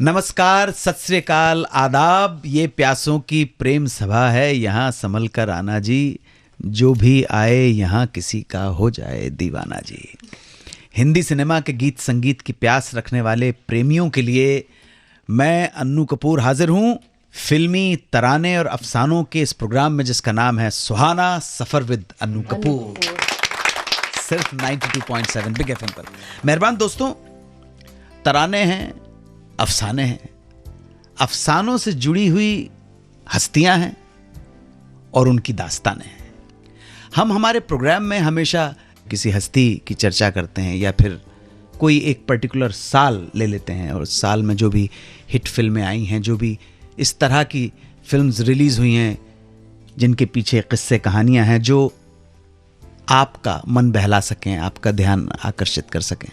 नमस्कार, सत श्री अकाल, आदाब। ये प्यासों की प्रेम सभा है, यहाँ संभल कर आना जी। जो भी आए यहाँ किसी का हो जाए दीवाना जी। हिंदी सिनेमा के गीत संगीत की प्यास रखने वाले प्रेमियों के लिए मैं अन्नू कपूर हाजिर हूँ फिल्मी तराने और अफसानों के इस प्रोग्राम में, जिसका नाम है सुहाना सफर विद अन्नू कपूर, सिर्फ 92.7 बिग एफएम पर। मेहरबान दोस्तों, तराने हैं, अफसाने हैं, अफसानों से जुड़ी हुई हस्तियां हैं और उनकी दास्तानें हैं। हम हमारे प्रोग्राम में हमेशा किसी हस्ती की चर्चा करते हैं या फिर कोई एक पर्टिकुलर साल ले लेते हैं और उस साल में जो भी हिट फिल्में आई हैं, जो भी इस तरह की फिल्म्स रिलीज हुई हैं जिनके पीछे किस्से कहानियां हैं जो आपका मन बहला सकें, आपका ध्यान आकर्षित कर सकें,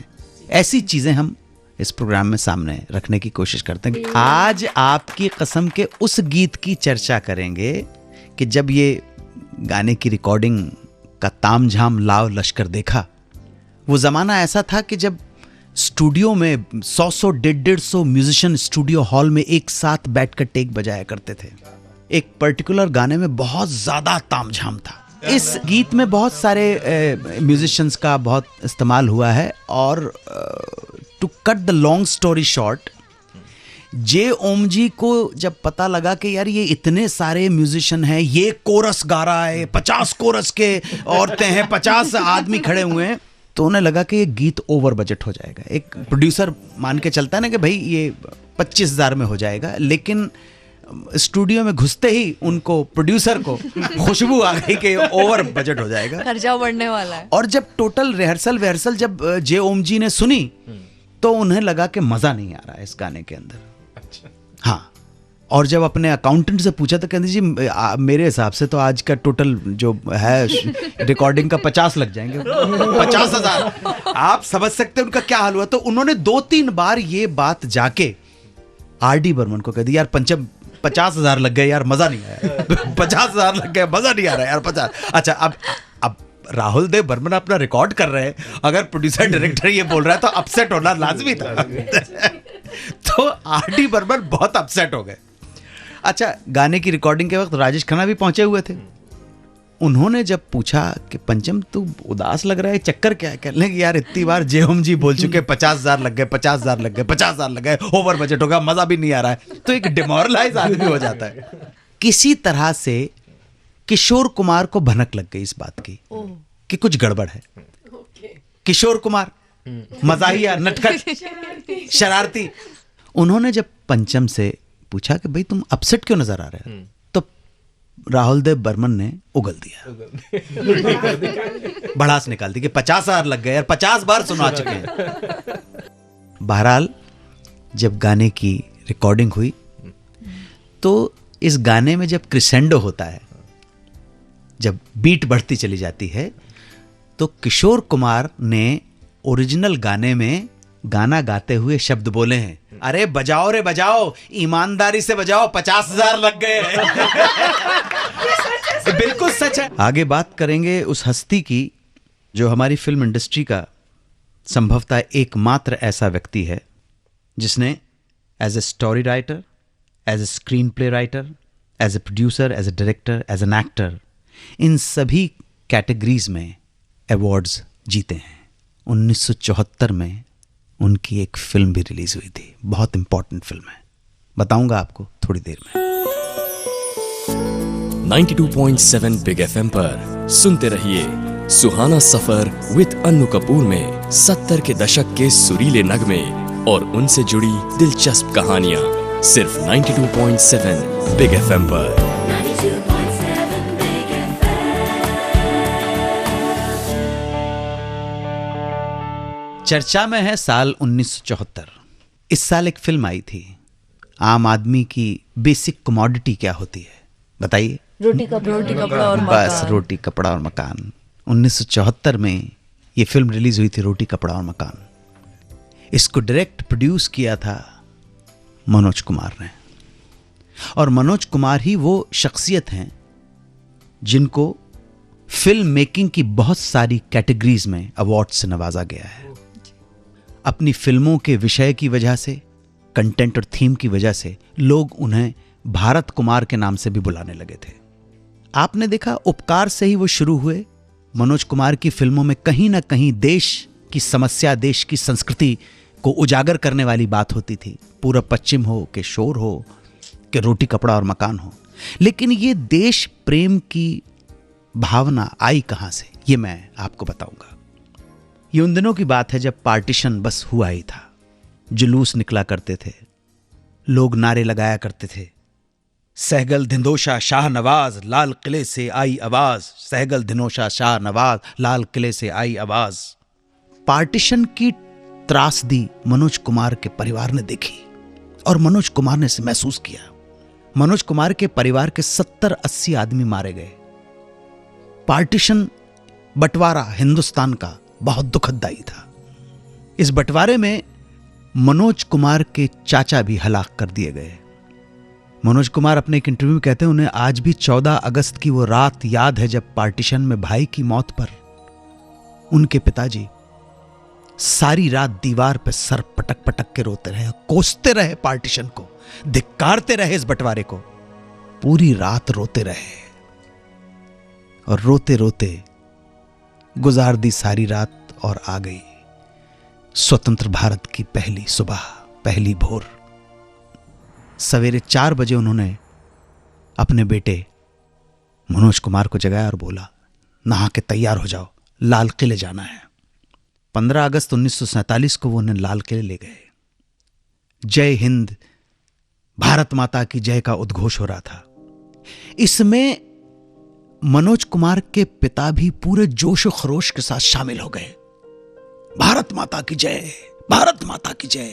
ऐसी चीजें हम इस प्रोग्राम में सामने रखने की कोशिश करते हैं। आज आपकी कसम के उस गीत की चर्चा करेंगे कि जब ये गाने की रिकॉर्डिंग का तामझाम लाव लश्कर देखा, वो ज़माना ऐसा था कि जब स्टूडियो में 100 150 म्यूजिशियन स्टूडियो हॉल में एक साथ बैठकर टेक बजाया करते थे। एक पर्टिकुलर गाने में बहुत ज़्यादा तामझाम था। इस गीत में बहुत सारे म्यूजिशियंस का बहुत इस्तेमाल हुआ है और to cut the long story short, J Om ji को जब पता लगा कि यार ये इतने सारे म्यूजिशियन हैं, ये कोरस गा रहा है, 50 कोरस के औरतें हैं, 50 आदमी खड़े हुए हैं, तो उन्हें लगा कि ये गीत ओवर बजट हो जाएगा। एक प्रोड्यूसर मान के चलता है ना कि भाई ये 25,000 में हो जाएगा, लेकिन स्टूडियो में घुसते ही उनको, प्रोड्यूसर को खुशबू आ गई कि ओवर बजट हो जाएगा, खर्चा बढ़ने वाला है। और जब टोटल रिहर्सल जब जे ओम जी ने सुनी तो उन्हें लगा कि मजा नहीं आ रहा है इस गाने के अंदर। अच्छा। हाँ, और जब अपने अकाउंटेंट से पूछा तो कहते जी मेरे हिसाब से तो आज का टोटल जो है रिकॉर्डिंग का 50 लग जाएंगे, 50,000। आप समझ सकते हैं उनका क्या हाल हुआ। तो उन्होंने 2-3 बार ये बात जाके आर.डी. बर्मन को कह दी, यार पंचम 50,000 लग गए यार, मजा नहीं आया। 50,000 लग गए, मजा नहीं आ रहा यार, 50। अच्छा, अब राहुल देव बर्मन अपना रिकॉर्ड कर रहे हैं, अगर प्रोड्यूसर डायरेक्टर ये बोल रहा है तो अपसेट होना लाजमी था। तो आर.डी. बर्मन बहुत अपसेट हो गए। अच्छा, गाने की रिकॉर्डिंग के वक्त राजेश खन्ना भी पहुंचे हुए थे। उन्होंने जब पूछा कि पंचम तू उदास लग रहा है, चक्कर क्या है, कहने लगे यार इतनी बार जेहोम जी बोल चुके, 50,000 लग गए, 50,000 लग गए, 50,000 लग गए, ओवर बजट होगा, मजा भी नहीं आ रहा है। तो एक डिमोरलाइज आदमी हो जाता है। किसी तरह से किशोर कुमार को भनक लग गई इस बात की कि कुछ गड़बड़ है। किशोर कुमार मजाहिया, नटखट, शरारती। उन्होंने जब पंचम से पूछा कि भाई तुम अपसेट क्यों नजर आ रहे हो, तो राहुल देव बर्मन ने उगल दिया, भड़ास निकाल दी कि 50,000 लग गए यार, 50 बार सुना चुके हैं। बहरहाल जब गाने की रिकॉर्डिंग हुई तो इस गाने में जब क्रिसेंडो होता है, जब बीट बढ़ती चली जाती है, तो किशोर कुमार ने ओरिजिनल गाने में गाना गाते हुए शब्द बोले हैं, अरे बजाओ रे बजाओ, ईमानदारी से बजाओ, 50,000 लग गए। बिल्कुल सच है। आगे बात करेंगे उस हस्ती की जो हमारी फिल्म इंडस्ट्री का संभवतः एकमात्र ऐसा व्यक्ति है जिसने as a story writer, as a screen play writer, as a producer, as a director, as an actor, इन सभी कैटेगरीज में अवार्ड्स जीते हैं। 1974 में उनकी एक फिल्म भी रिलीज हुई थी, बहुत इंपॉर्टेंट फिल्म है, बताऊंगा आपको थोड़ी देर में। 92.7 बिग एफएम पर सुनते रहिए सुहाना सफर विद अन्नू कपूर में 70 के दशक के सुरीले नगमे और उनसे जुड़ी दिलचस्प कहानियां, सिर्फ 92.7 बिग एफएम पर। चर्चा में है साल 1974। इस साल एक फिल्म आई थी, आम आदमी की बेसिक कमोडिटी क्या होती है बताइए? रोटी कपड़ा और मकान। बस रोटी कपड़ा और मकान। 1974 में ये फिल्म रिलीज हुई थी, रोटी कपड़ा और मकान। इसको डायरेक्ट प्रोड्यूस किया था मनोज कुमार ने, और मनोज कुमार ही वो शख्सियत हैं जिनको फिल्म मेकिंग की बहुत सारी कैटेगरीज में अवार्ड से नवाजा गया है। अपनी फिल्मों के विषय की वजह से, कंटेंट और थीम की वजह से लोग उन्हें भारत कुमार के नाम से भी बुलाने लगे थे। आपने देखा, उपकार से ही वो शुरू हुए। मनोज कुमार की फिल्मों में कहीं ना कहीं देश की समस्या, देश की संस्कृति को उजागर करने वाली बात होती थी। पूरब पश्चिम हो कि शोर हो कि रोटी कपड़ा और मकान हो, लेकिन ये देश प्रेम की भावना आई कहां से, ये मैं आपको बताऊंगा। ये उन दिनों की बात है जब पार्टीशन बस हुआ ही था। जुलूस निकला करते थे, लोग नारे लगाया करते थे, सहगल धिंदोशा शाह नवाज लाल किले से आई आवाज, सहगल धिंदोशा शाह नवाज लाल किले से आई आवाज। पार्टीशन की त्रासदी मनोज कुमार के परिवार ने देखी और मनोज कुमार ने इसे महसूस किया। मनोज कुमार के परिवार के 70-80 आदमी मारे गए। पार्टीशन, बंटवारा हिंदुस्तान का बहुत दुखदाई था। इस बंटवारे में मनोज कुमार के चाचा भी हलाक कर दिए गए। मनोज कुमार अपने एक इंटरव्यू में कहते हैं, उन्हें आज भी 14 अगस्त की वो रात याद है जब पार्टीशन में भाई की मौत पर उनके पिताजी सारी रात दीवार पे सर पटक पटक के रोते रहे, कोसते रहे पार्टीशन को, धिक्कारते रहे इस बंटवारे को, पूरी रात रोते रहे और रोते रोते गुजार दी सारी रात और आ गई स्वतंत्र भारत की पहली सुबह, पहली भोर। सवेरे 4 बजे उन्होंने अपने बेटे मनोज कुमार को जगाया और बोला, नहा के तैयार हो जाओ, लाल किले जाना है। 15 अगस्त 1947 को वो उन्हें लाल किले ले गए। जय हिंद, भारत माता की जय का उद्घोष हो रहा था। इसमें मनोज कुमार के पिता भी पूरे जोश और खरोश के साथ शामिल हो गए। भारत माता की जय, भारत माता की जय,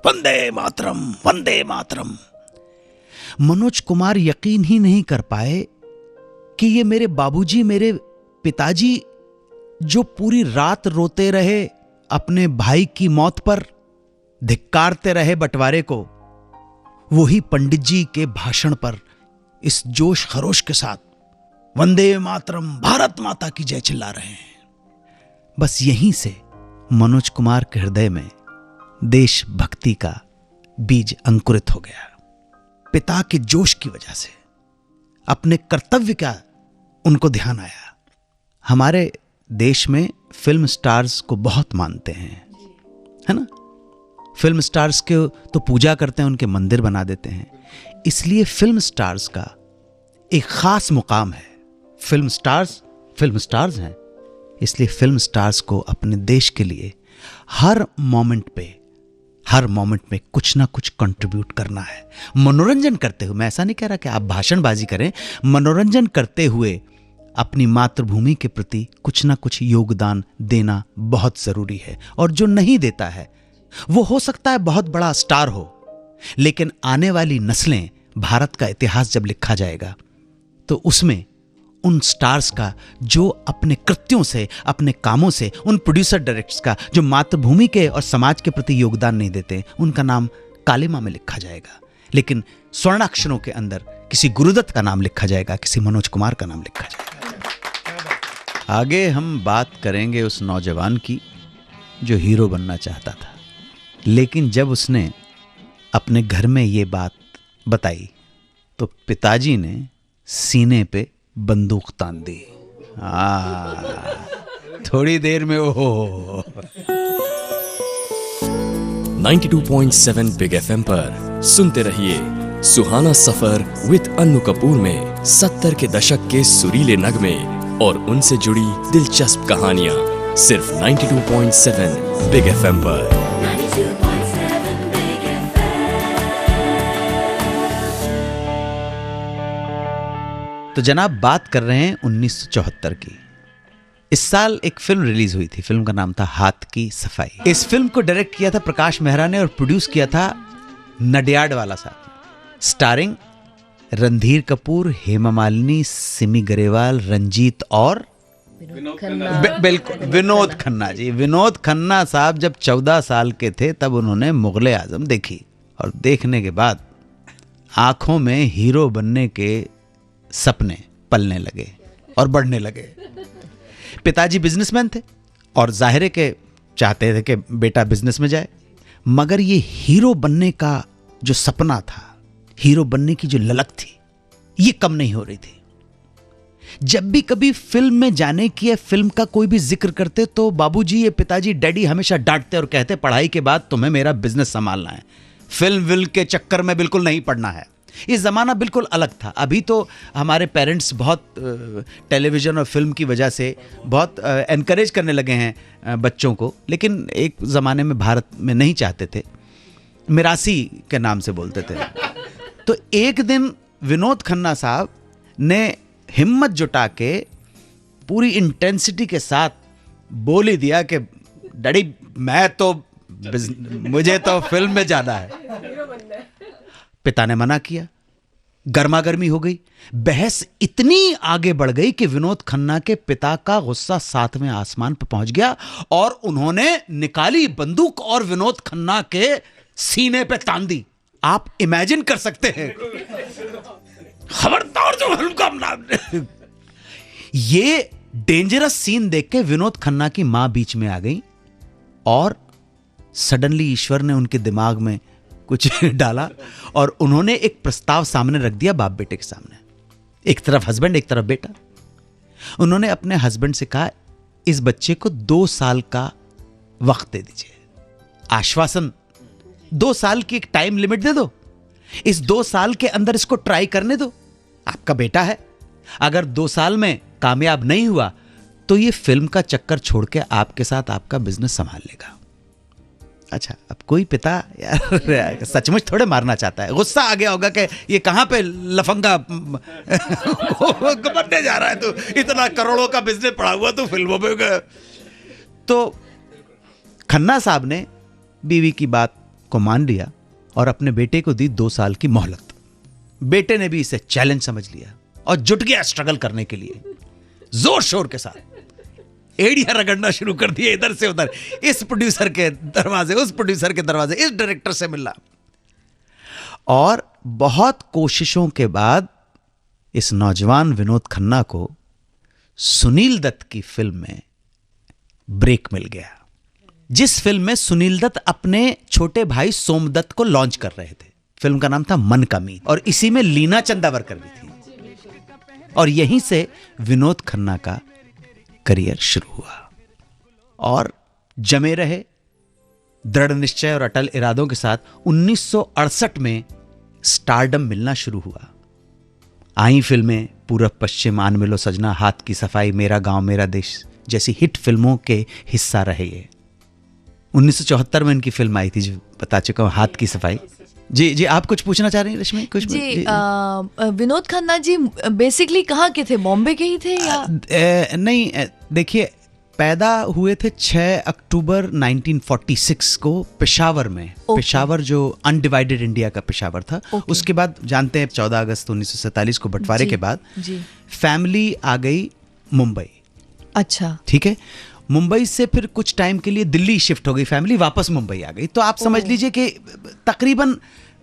वंदे मातरम, वंदे मातरम। मनोज कुमार यकीन ही नहीं कर पाए कि ये मेरे बाबूजी, मेरे पिताजी जो पूरी रात रोते रहे अपने भाई की मौत पर, धिक्कारते रहे बंटवारे को, वही पंडित जी के भाषण पर इस जोश खरोश के साथ वंदे मातरम, भारत माता की जय चिल्ला रहे हैं। बस यहीं से मनोज कुमार के हृदय में देशभक्ति का बीज अंकुरित हो गया। पिता के जोश की वजह से, अपने कर्तव्य का उनको ध्यान आया। हमारे देश में फिल्म स्टार्स को बहुत मानते हैं, है ना। फिल्म स्टार्स के तो पूजा करते हैं, उनके मंदिर बना देते हैं। इसलिए फिल्म स्टार्स का एक खास मुकाम है। फिल्म स्टार्स हैं, इसलिए फिल्म स्टार्स को अपने देश के लिए हर मोमेंट में कुछ ना कुछ कंट्रीब्यूट करना है। मनोरंजन करते हुए, मैं ऐसा नहीं कह रहा कि आप भाषणबाजी करें, मनोरंजन करते हुए अपनी मातृभूमि के प्रति कुछ ना कुछ योगदान देना बहुत जरूरी है। और जो नहीं देता है वो हो सकता है बहुत बड़ा स्टार हो, लेकिन आने वाली नस्लें, भारत का इतिहास जब लिखा जाएगा तो उसमें उन स्टार्स का जो अपने कृत्यों से, अपने कामों से, उन प्रोड्यूसर डायरेक्टर्स का जो मातृभूमि के और समाज के प्रति योगदान नहीं देते, उनका नाम कालिमा में लिखा जाएगा। लेकिन स्वर्णाक्षरों के अंदर किसी गुरुदत्त का नाम लिखा जाएगा, किसी मनोज कुमार का नाम लिखा जाएगा। आगे हम बात करेंगे उस नौजवान की जो हीरो बनना चाहता था, लेकिन जब उसने अपने घर में ये बात बताई तो पिताजी ने सीने पे बंदूक तान दी। थोड़ी देर में ओहो। 92.7 बिग एफएम पर सुनते रहिए सुहाना सफर विद अन्नू कपूर में 70 के दशक के सुरीले नगमे और उनसे जुड़ी दिलचस्प कहानियां, सिर्फ 92.7 बिग एफएम पर। तो जनाब, बात कर रहे हैं 1974 की। इस साल एक फिल्म रिलीज हुई थी, फिल्म का नाम था हाथ की सफाई। इस फिल्म को डायरेक्ट किया था प्रकाश मेहरा ने और प्रोड्यूस किया था नडियाडवाला साहब, स्टारिंग रणधीर कपूर, हेमा मालिनी, सिमी गरेवाल, रंजीत और बिल्कुल विनोद खन्ना जी। विनोद खन्ना साहब जब 14 साल के थे तब उन्होंने मुगले आजम देखी और देखने के बाद आंखों में हीरो बनने के सपने पलने लगे और बढ़ने लगे। पिताजी बिजनेसमैन थे और जाहिर है कि चाहते थे कि बेटा बिजनेस में जाए। मगर ये हीरो बनने का जो सपना था, हीरो बनने की जो ललक थी, ये कम नहीं हो रही थी। जब भी कभी फिल्म में जाने की या फिल्म का कोई भी जिक्र करते तो बाबूजी या पिताजी, डैडी हमेशा डांटते और कहते पढ़ाई के बाद तुम्हें मेरा बिजनेस संभालना है, फिल्म विल के चक्कर में बिल्कुल नहीं पड़ना है। ये ज़माना बिल्कुल अलग था। अभी तो हमारे पेरेंट्स बहुत टेलीविज़न और फिल्म की वजह से बहुत एनकरेज करने लगे हैं बच्चों को, लेकिन एक ज़माने में भारत में नहीं चाहते थे, मिरासी के नाम से बोलते थे। तो एक दिन विनोद खन्ना साहब ने हिम्मत जुटा के पूरी इंटेंसिटी के साथ बोल ही दिया कि डैडी मुझे तो फिल्म में जाना है। पिता ने मना किया, गर्मा गर्मी हो गई, बहस इतनी आगे बढ़ गई कि विनोद खन्ना के पिता का गुस्सा 7वें आसमान पर पहुंच गया और उन्होंने निकाली बंदूक और विनोद खन्ना के सीने पे तान दी। आप इमेजिन कर सकते हैं, खबरदार जो फिल्म का नाम। ये डेंजरस सीन देख के विनोद खन्ना की मां बीच में आ गई और सडनली ईश्वर ने उनके दिमाग में कुछ डाला और उन्होंने एक प्रस्ताव सामने रख दिया बाप बेटे के सामने। एक तरफ हस्बैंड, एक तरफ बेटा। उन्होंने अपने हस्बैंड से कहा, इस बच्चे को 2 साल का वक्त दे दीजिए, आश्वासन 2 साल की एक टाइम लिमिट दे दो, इस 2 साल के अंदर इसको ट्राई करने दो, आपका बेटा है, अगर 2 साल में कामयाब नहीं हुआ तो ये फिल्म का चक्कर छोड़ के आपके साथ आपका बिजनेस संभाल लेगा। अच्छा, अब कोई पिता यार सचमुच थोड़े मारना चाहता है, गुस्सा आ गया होगा कि ये कहां पे लफंगा बनने जा रहा है, तो इतना करोड़ों का बिजनेस पड़ा हुआ तो फिल्मों में गया। तो खन्ना साहब ने बीवी की बात को मान लिया और अपने बेटे को दी 2 साल की मोहलत। बेटे ने भी इसे चैलेंज समझ लिया और जुट गया स्ट्रगल करने के लिए, जोर शोर के साथ एड़ियां रगड़ना शुरू कर दिए, इधर से उधर, इस प्रोड्यूसर के दरवाजे, उस प्रोड्यूसर के दरवाजे, इस डायरेक्टर से मिलना। और बहुत कोशिशों के बाद इस नौजवान विनोद खन्ना को सुनील दत्त की फिल्म में ब्रेक मिल गया, जिस फिल्म में सुनील दत्त अपने छोटे भाई सोमदत्त को लॉन्च कर रहे थे। फिल्म का नाम था मन का मीत और इसी में लीना चंदावरकर भी थी। और यहीं से विनोद खन्ना का करियर शुरू हुआ और जमे रहे दृढ़ निश्चय और अटल इरादों के साथ 1968 में स्टारडम मिलना शुरू हुआ। आई फिल्में पूरब पश्चिम, आन मिलो सजना, हाथ की सफाई, मेरा गांव मेरा देश जैसी हिट फिल्मों के हिस्सा रहे ये। 1974 में इनकी फिल्म आई थी जो बता चुका हूं, हाथ की सफाई। जी जी, आप कुछ पूछना चाह रही हैं रश्मि? कुछ जी, विनोद खन्ना जी बेसिकली कहाँ के थे, बॉम्बे के ही थे या नहीं? देखिए, पैदा हुए थे 6 अक्टूबर 1946 को पेशावर में। पेशावर जो अनडिवाइडेड इंडिया का पेशावर था। उसके बाद जानते हैं 14 अगस्त 1947 को बंटवारे के बाद फैमिली आ गई मुंबई। अच्छा, ठीक है। मुंबई से फिर कुछ टाइम के लिए दिल्ली शिफ्ट हो गई फैमिली, वापस मुंबई आ गई। तो आप समझ लीजिए कि तकरीबन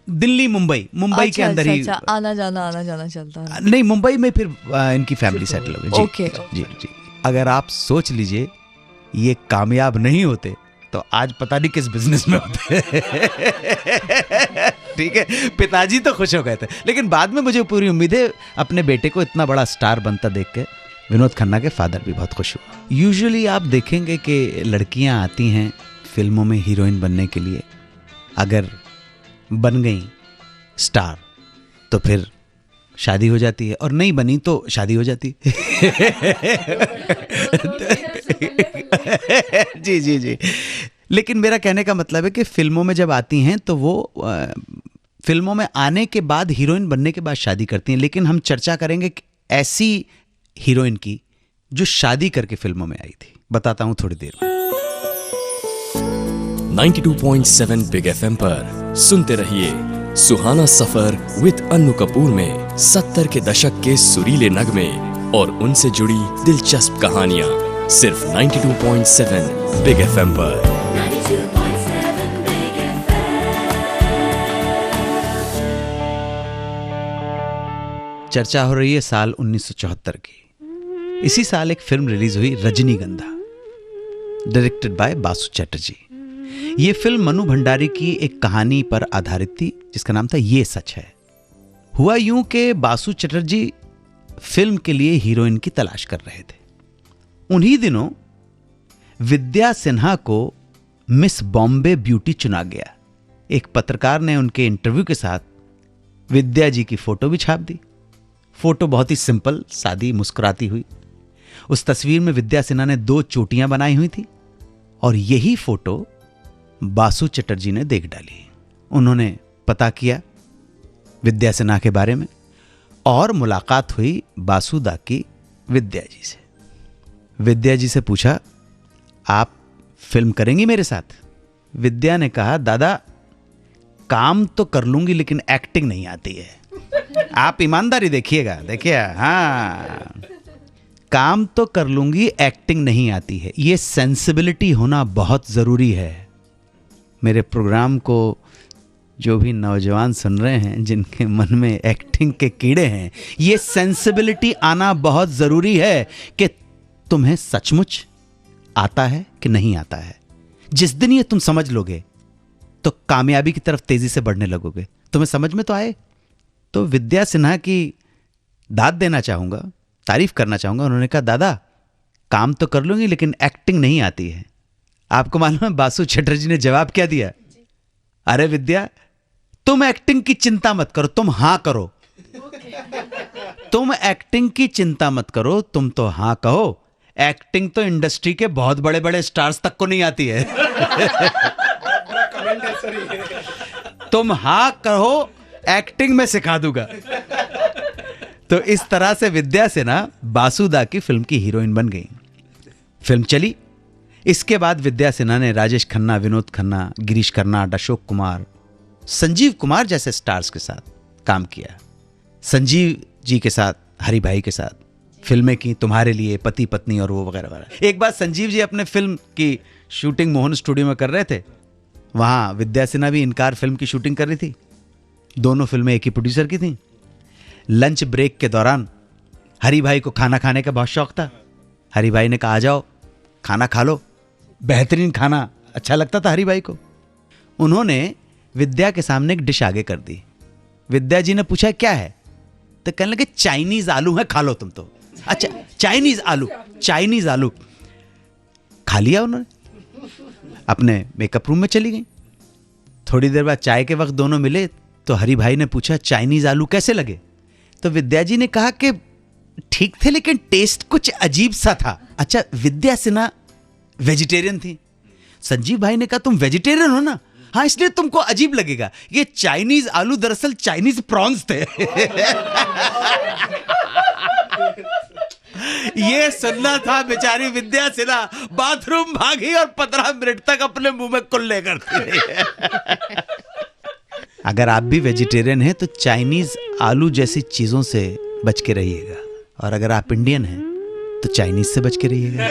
दिल्ली मुंबई के अंदर ही आना जाना चलता है। नहीं, मुंबई में फिर इनकी फैमिली सेटल हो गई। ओके जी जी। अगर आप सोच लीजिए ये कामयाब नहीं होते तो आज पता नहीं किस बिजनेस में होते। ठीक है, पिताजी तो खुश हो गए थे, लेकिन बाद में मुझे पूरी उम्मीद है अपने बेटे को इतना बड़ा स्टार बनता देख के विनोद खन्ना के फादर भी बहुत खुश हुए। यूजुअली आप देखेंगे कि लड़कियां आती हैं फिल्मों में हीरोइन बनने के लिए, अगर बन गई स्टार तो फिर शादी हो जाती है, और नहीं बनी तो शादी हो जाती है। जी जी जी। लेकिन मेरा कहने का मतलब है कि फिल्मों में जब आती हैं तो वो फिल्मों में आने के बाद, हीरोइन बनने के बाद शादी करती हैं। लेकिन हम चर्चा करेंगे कि ऐसी हीरोइन की जो शादी करके फिल्मों में आई थी। बताता हूं थोड़ी देर में। 92.7 बिग एफएम पर सुनते रहिए सुहाना सफर विद अन्नू कपूर में 70 के दशक के सुरीले नगमे और उनसे जुड़ी दिलचस्प कहानियां, सिर्फ 92.7 बिग एफएम पर। चर्चा हो रही है साल 1974 की। इसी साल एक फिल्म रिलीज हुई, रजनीगंधा, डायरेक्टेड बाय बासु चैटर्जी। ये फिल्म मनु भंडारी की एक कहानी पर आधारित थी जिसका नाम था ये सच है। हुआ यूं कि बासु चटर्जी फिल्म के लिए हीरोइन की तलाश कर रहे थे। उन्हीं दिनों विद्या सिन्हा को मिस बॉम्बे ब्यूटी चुना गया। एक पत्रकार ने उनके इंटरव्यू के साथ विद्या जी की फोटो भी छाप दी। फोटो बहुत ही सिंपल, सादी, मुस्कुराती हुई। उस तस्वीर में विद्या सिन्हा ने 2 चोटियां बनाई हुई थी और यही फोटो बासु चटर्जी ने देख डाली। उन्होंने पता किया विद्या सिन्हा के बारे में और मुलाकात हुई बासुदा की विद्या जी से। विद्या जी से पूछा, आप फिल्म करेंगी मेरे साथ? विद्या ने कहा, दादा काम तो कर लूंगी लेकिन एक्टिंग नहीं आती है। आप ईमानदारी देखिएगा, देखिए, हाँ, काम तो कर लूंगी, एक्टिंग नहीं आती है। ये सेंसिबिलिटी होना बहुत जरूरी है। मेरे प्रोग्राम को जो भी नौजवान सुन रहे हैं जिनके मन में एक्टिंग के कीड़े हैं, ये सेंसिबिलिटी आना बहुत जरूरी है कि तुम्हें सचमुच आता है कि नहीं आता है। जिस दिन ये तुम समझ लोगे तो कामयाबी की तरफ तेजी से बढ़ने लगोगे। तुम्हें समझ में तो आए। तो विद्या सिन्हा की दाद देना चाहूंगा, तारीफ करना चाहूंगा। उन्होंने कहा, दादा काम तो कर लूंगी लेकिन एक्टिंग नहीं आती है। आपको मालूम है बासु चटर्जी ने जवाब क्या दिया? अरे विद्या, तुम एक्टिंग की चिंता मत करो, तुम हां करो। तुम एक्टिंग की चिंता मत करो, तुम तो हां कहो। एक्टिंग तो इंडस्ट्री के बहुत बड़े बड़े स्टार्स तक को नहीं आती है। तुम हां कहो, एक्टिंग में सिखा दूंगा। तो इस तरह से विद्या सिन्हा बासुदा की फिल्म की हीरोइन बन गई। फिल्म चली। इसके बाद विद्या सिन्हा ने राजेश खन्ना, विनोद खन्ना, गिरीश कर्नाड, अशोक कुमार, संजीव कुमार जैसे स्टार्स के साथ काम किया। संजीव जी के साथ, हरि भाई के साथ फिल्में की, तुम्हारे लिए, पति पत्नी और वो वगैरह वगैरह। एक बार संजीव जी अपने फिल्म की शूटिंग मोहन स्टूडियो में कर रहे थे। वहां विद्या सिन्हा भी इनकार फिल्म की शूटिंग कर रही थी। दोनों फिल्में एक ही प्रोड्यूसर की थी। लंच ब्रेक के दौरान हरि भाई को खाना खाने का बहुत शौक था। हरि भाई ने कहा, आ जाओ खाना खा लो। बेहतरीन खाना अच्छा लगता था हरि भाई को। उन्होंने विद्या के सामने एक डिश आगे कर दी। विद्या जी ने पूछा, क्या है? तो कहने लगे, चाइनीज आलू है, खा लो तुम तो। अच्छा, चाइनीज आलू, चाइनीज आलू। खा लिया उन्होंने, अपने मेकअप रूम में चली गई। थोड़ी देर बाद चाय के वक्त दोनों मिले तो हरि भाई ने पूछा, चाइनीज आलू कैसे लगे? तो विद्या जी ने कहा कि ठीक थे लेकिन टेस्ट कुछ अजीब सा था। अच्छा, विद्या सिन्हा वेजिटेरियन थी। संजीव भाई ने कहा, तुम वेजिटेरियन हो ना? हाँ, इसलिए तुमको अजीब लगेगा। ये चाइनीज आलू दरअसल चाइनीज प्रॉन्स थे। ये सुनना था बेचारी विद्या सिन्हा बाथरूम भागी और 15 मिनट तक अपने मुंह में कुल्ले करती रही। अगर आप भी वेजिटेरियन हैं तो चाइनीज आलू जैसी चीजों से बच के रहिएगा, और अगर आप इंडियन हैं तो चाइनीज से बच के रहिएगा।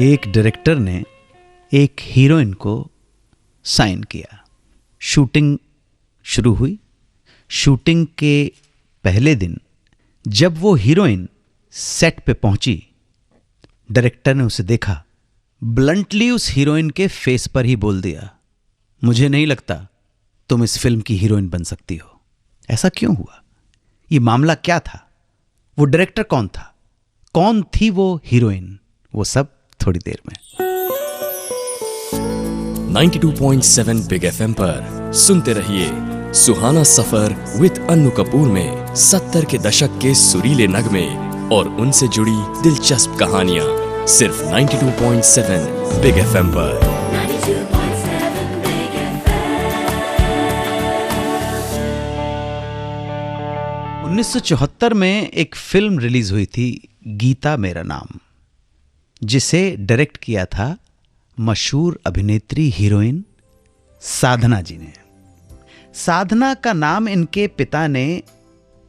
एक डायरेक्टर ने एक हीरोइन को साइन किया। शूटिंग शुरू हुई। शूटिंग के पहले दिन जब वो हीरोइन सेट पे पहुंची, डायरेक्टर ने उसे देखा, ब्लंटली उस हीरोइन के फेस पर ही बोल दिया, मुझे नहीं लगता तुम इस फिल्म की हीरोइन बन सकती हो। ऐसा क्यों हुआ? ये मामला क्या था? वो डायरेक्टर कौन था? कौन थी वो हीरोइन? वो सब थोड़ी देर में। 92.7 बिग एफएम पर सुनते रहिए सुहाना सफर विद अन्नू कपूर में 70 के दशक के सुरीले नगमे और उनसे जुड़ी दिलचस्प कहानियां, सिर्फ 92.7 बिग एफएम पर। 1974 में एक फिल्म रिलीज हुई थी, गीता मेरा नाम, जिसे डायरेक्ट किया था मशहूर अभिनेत्री हीरोइन साधना जी ने। साधना का नाम इनके पिता ने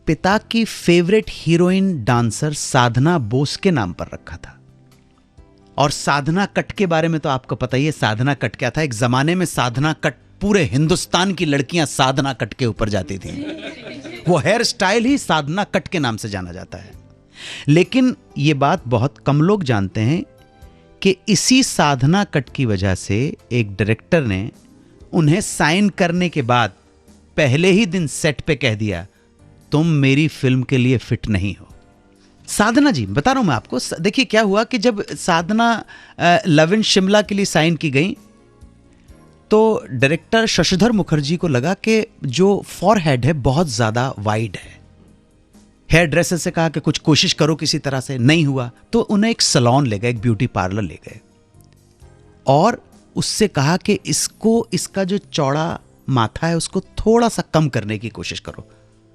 पिता की फेवरेट हीरोइन डांसर साधना बोस के नाम पर रखा था। और साधना कट के बारे में तो आपको पता ही है, साधना कट क्या था। एक जमाने में साधना कट पूरे हिंदुस्तान की लड़कियां साधना कट के ऊपर जाती थीं। वो हेयर स्टाइल ही साधना कट के नाम से जाना जाता है। लेकिन ये बात बहुत कम लोग जानते हैं कि इसी साधना कट की वजह से एक डायरेक्टर ने उन्हें साइन करने के बाद पहले ही दिन सेट पे कह दिया, तुम मेरी फिल्म के लिए फिट नहीं हो। साधना जी, बता रहा हूं मैं आपको। देखिए क्या हुआ कि जब साधना लव इन शिमला के लिए साइन की गई तो डायरेक्टर शशिधर मुखर्जी को लगा कि जो फॉरहेड है बहुत ज्यादा वाइड है। हेयर ड्रेसर से कहा कि कुछ कोशिश करो किसी तरह से, नहीं हुआ तो उन्हें एक सैलून ले गए, एक ब्यूटी पार्लर ले गए और उससे कहा कि इसका जो चौड़ा माथा है उसको थोड़ा सा कम करने की कोशिश करो,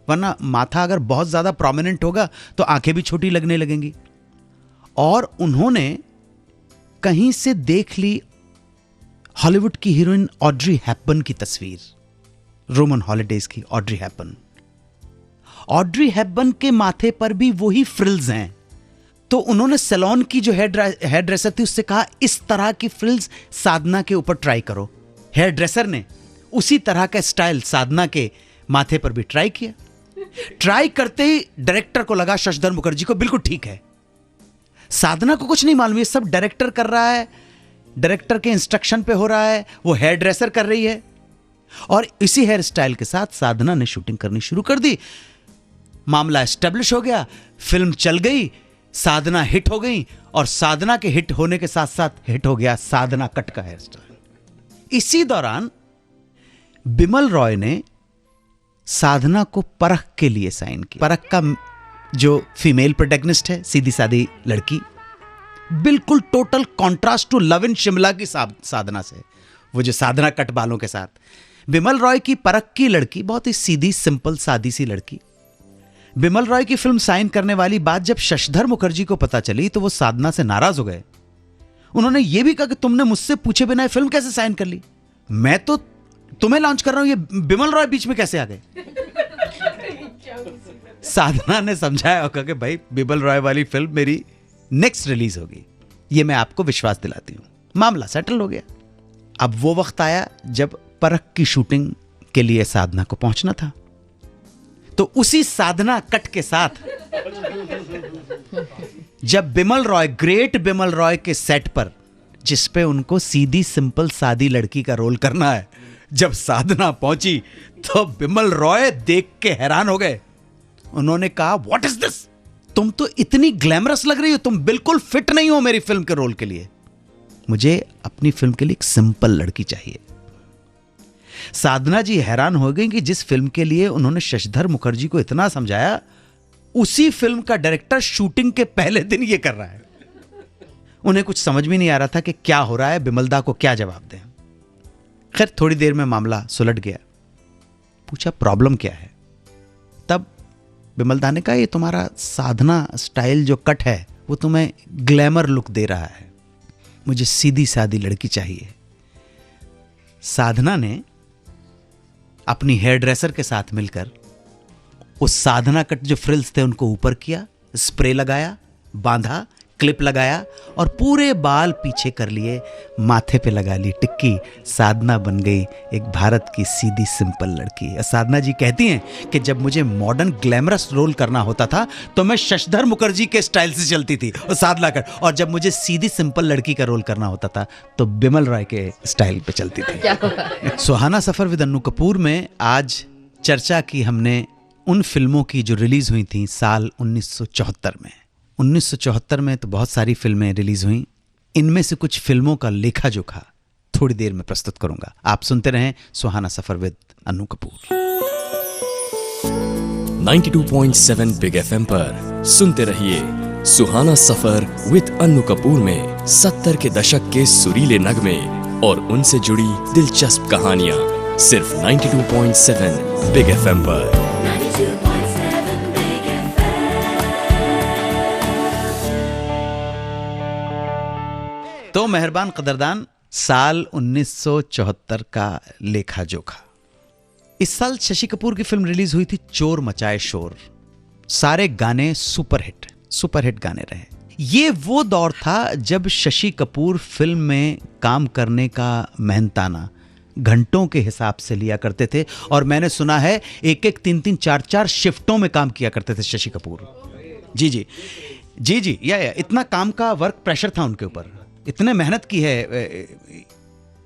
वरना माथा अगर बहुत ज्यादा प्रोमिनेंट होगा तो आंखें भी छोटी लगने लगेंगी। और उन्होंने कहीं से देख ली हॉलीवुड की हीरोइन ऑड्री हेपबर्न की तस्वीर, रोमन हॉलिडेज की ऑड्री हेपबर्न। ऑड्री हेपबर्न के माथे पर भी वही फ्रिल्स हैं, तो उन्होंने सैलून की जो हेयर ड्रेसर थी उससे कहा इस तरह की फ्रिल्स साधना के ऊपर ट्राई करो। हेयर ड्रेसर ने उसी तरह का स्टाइल साधना के माथे पर भी ट्राई किया। ट्राई करते ही डायरेक्टर को लगा, शशिधर मुखर्जी को, बिल्कुल ठीक है। साधना को कुछ नहीं मालूम, ये सब डायरेक्टर कर रहा है, डायरेक्टर के इंस्ट्रक्शन पे हो रहा है, वो हेयर ड्रेसर कर रही है। और इसी हेयर स्टाइल के साथ साधना ने शूटिंग करनी शुरू कर दी। मामला एस्टेब्लिश हो गया, फिल्म चल गई, साधना हिट हो गई और साधना के हिट होने के साथ साथ हिट हो गया साधना कट का हेयर स्टाइल। इसी दौरान बिमल रॉय ने साधना को परख के लिए साइन किया। परख का जो फीमेल प्रोटैगनिस्ट है, सीधी सादी लड़की, बिल्कुल total contrast to love in Shimla की साधना से, वो जो साधना कट बालों के साथ। बिमल रॉय की परख की लड़की बहुत ही सीधी सिंपल सादी सी लड़की। बिमल रॉय की फिल्म साइन करने वाली बात जब शशिधर मुखर्जी को पता चली तो वो साधना से नाराज हो गए। उन्होंने ये भी कहा कि तुमने मुझसे पूछे बिना फिल्म कैसे साइन कर ली, मैं तो तुम्हें लॉन्च कर रहा हूं, ये बिमल रॉय बीच में कैसे आ गए। साधना ने समझाया और कहा कि भाई बिमल रॉय वाली फिल्म मेरी नेक्स्ट रिलीज होगी, ये मैं आपको विश्वास दिलाती हूं। मामला सेटल हो गया। अब वो वक्त आया जब परख की शूटिंग के लिए साधना को पहुंचना था, तो उसी साधना कट के साथ जब बिमल रॉय, ग्रेट बिमल रॉय के सेट पर, जिस पे उनको सीधी सिंपल सादी लड़की का रोल करना है, जब साधना पहुंची तो बिमल रॉय देख के हैरान हो गए। उन्होंने कहा, व्हाट इज दिस, तुम तो इतनी ग्लैमरस लग रही हो, तुम बिल्कुल फिट नहीं हो मेरी फिल्म के रोल के लिए, मुझे अपनी फिल्म के लिए एक सिंपल लड़की चाहिए। साधना जी हैरान हो गई कि जिस फिल्म के लिए उन्होंने शशिधर मुखर्जी को इतना समझाया, उसी फिल्म का डायरेक्टर शूटिंग के पहले दिन ये कर रहा है। उन्हें कुछ समझ में नहीं आ रहा था कि क्या हो रहा है, बिमलदा को क्या जवाब दें। खैर थोड़ी देर में मामला सुलट गया। पूछा प्रॉब्लम क्या है, तब बिमलदा ने कहा ये तुम्हारा साधना स्टाइल जो कट है वो तुम्हें ग्लैमर लुक दे रहा है, मुझे सीधी सादी लड़की चाहिए। साधना ने अपनी हेयर ड्रेसर के साथ मिलकर उस साधना कट जो फ्रिल्स थे उनको ऊपर किया, स्प्रे लगाया, बांधा, क्लिप लगाया और पूरे बाल पीछे कर लिए, माथे पे लगा ली टिक्की। साधना बन गई एक भारत की सीधी सिंपल लड़की। साधना जी कहती हैं कि जब मुझे मॉडर्न ग्लैमरस रोल करना होता था तो मैं शशिधर मुखर्जी के स्टाइल से चलती थी और साधना कर, और जब मुझे सीधी सिंपल लड़की का रोल करना होता था तो बिमल रॉय के स्टाइल पे चलती थी। सुहाना सफर विद अन्नू कपूर में आज चर्चा की हमने उन फिल्मों की जो रिलीज हुई थी साल 1974 में। 1974 में तो बहुत सारी फिल्में रिलीज हुई, इनमें से कुछ फिल्मों का लेखा जोखा थोड़ी देर में प्रस्तुत करूंगा। आप सुनते रहें Suhana Safar with Annu Kapoor. 92.7 Big FM पर सुनते रहिए सुहाना सफर विद अन्नू कपूर में 70 के दशक के सुरीले नगमे और उनसे जुड़ी दिलचस्प कहानियां, सिर्फ 92.7 बिग एफएम पर। तो मेहरबान कदरदान, साल 1974 का लेखा जोखा। इस साल शशि कपूर की फिल्म रिलीज हुई थी चोर मचाए शोर। सारे गाने सुपरहिट गाने रहे। ये वो दौर था जब शशि कपूर फिल्म में काम करने का मेहनताना घंटों के हिसाब से लिया करते थे, और मैंने सुना है 1-1, 3-3, 4-4 शिफ्टों में काम किया करते थे शशि कपूर। जी, या इतना काम का वर्क प्रेशर था उनके ऊपर। इतने मेहनत की है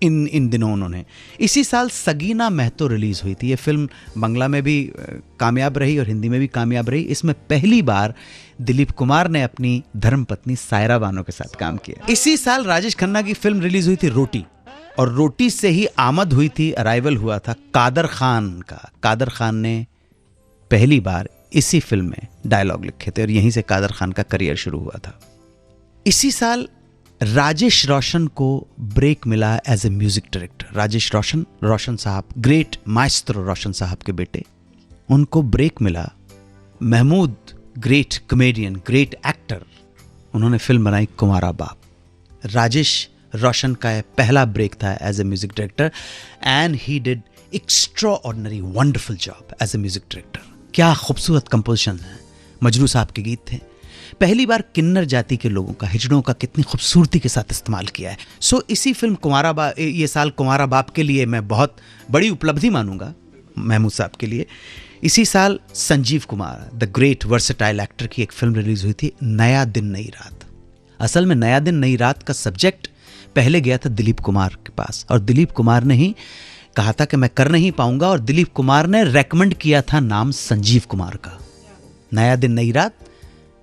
इन दिनों उन्होंने। इसी साल सगीना महतो रिलीज हुई थी। ये फिल्म बांग्ला में भी कामयाब रही और हिंदी में भी कामयाब रही। इसमें पहली बार दिलीप कुमार ने अपनी धर्मपत्नी सायरा बानो के साथ काम किया। इसी साल राजेश खन्ना की फिल्म रिलीज हुई थी रोटी, और रोटी से ही आमद हुई थी, अराइवल हुआ था कादर खान का। कादर खान ने पहली बार इसी फिल्म में डायलॉग लिखे थे और यहीं से कादर खान का करियर शुरू हुआ था। इसी साल राजेश रोशन को ब्रेक मिला as a music director. Rajesh Roshan साहब, ग्रेट माइस्ट्रो रोशन साहब के बेटे, उनको ब्रेक मिला। Mahmood, great comedian, great actor, उन्होंने फिल्म बनाई कुंवारा बाप। राजेश रोशन का यह पहला ब्रेक था as a music director and he did extraordinary wonderful job as a music director. क्या खूबसूरत कंपोजिशन है। मजरू साहब के गीत थे। पहली बार किन्नर जाति के लोगों का, हिजड़ों का कितनी खूबसूरती के साथ इस्तेमाल किया है। सो इसी फिल्म कुंवारा बाप, ये साल कुंवारा बाप के लिए मैं बहुत बड़ी उपलब्धि मानूंगा महमूद साहब के लिए। इसी साल Sanjeev Kumar, the great versatile actor, की एक फिल्म रिलीज हुई थी, नया दिन नई रात। असल में नया दिन नई रात का सब्जेक्ट पहले गया था दिलीप कुमार के पास, और दिलीप कुमार ने ही कहा था कि मैं कर नहीं पाऊंगा, और दिलीप कुमार ने रेकमेंड किया था नाम संजीव कुमार का। नया दिन नई रात,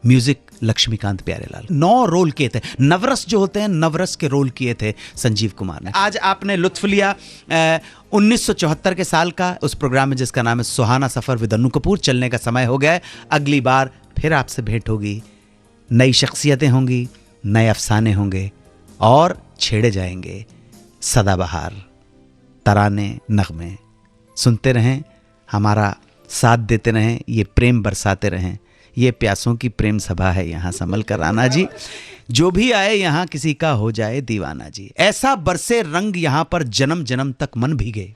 म्यूजिक लक्ष्मीकांत प्यारेलाल। 9 रोल किए थे। नवरस जो होते हैं, नवरस के रोल किए थे संजीव कुमार ने। आज आपने लुत्फ लिया 1974 के साल का उस प्रोग्राम में जिसका नाम है सुहाना सफर विद अन्नू कपूर। चलने का समय हो गया है। अगली बार फिर आपसे भेंट होगी, नई शख्सियतें होंगी, नए अफसाने होंगे और छेड़े जाएंगे सदाबहार तराने, नगमे। सुनते रहें, हमारा साथ देते रहें, ये प्रेम बरसाते रहें। ये प्यासों की प्रेम सभा है, यहाँ संभल कर आना जी। जो भी आए यहाँ किसी का हो जाए दीवाना जी। ऐसा बरसे रंग यहाँ पर जन्म जन्म तक मन भीगे।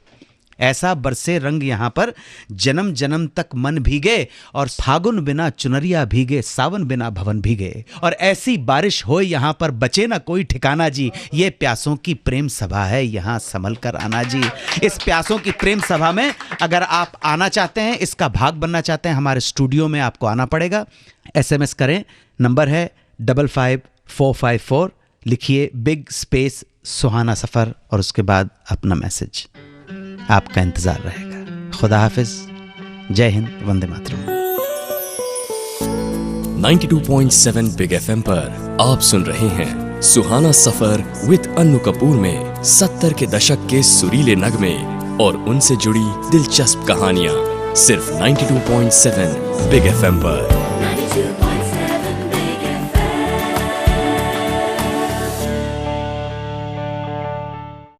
ऐसा बरसे रंग यहाँ पर जन्म जन्म तक मन भीगे, और फागुन बिना चुनरिया भीगे, सावन बिना भवन भीगे। और ऐसी बारिश हो यहाँ पर बचे ना कोई ठिकाना जी। ये प्यासों की प्रेम सभा है, यहाँ संभल कर आना जी। इस प्यासों की प्रेम सभा में अगर आप आना चाहते हैं, इसका भाग बनना चाहते हैं, हमारे स्टूडियो में आपको आना पड़ेगा। SMS करें, नंबर है 55454। लिखिए बिग स्पेस सुहाना सफ़र और उसके बाद अपना मैसेज। आपका इंतजार रहेगा। खुदा हाफिज, जय हिंद, वंदे मातरम। 92.7 बिग FM पर आप सुन रहे हैं सुहाना सफर विद अन्नू कपूर में 70 के दशक के सुरीले नगमे और उनसे जुड़ी दिलचस्प कहानियां, सिर्फ 92.7 बिग FM पर।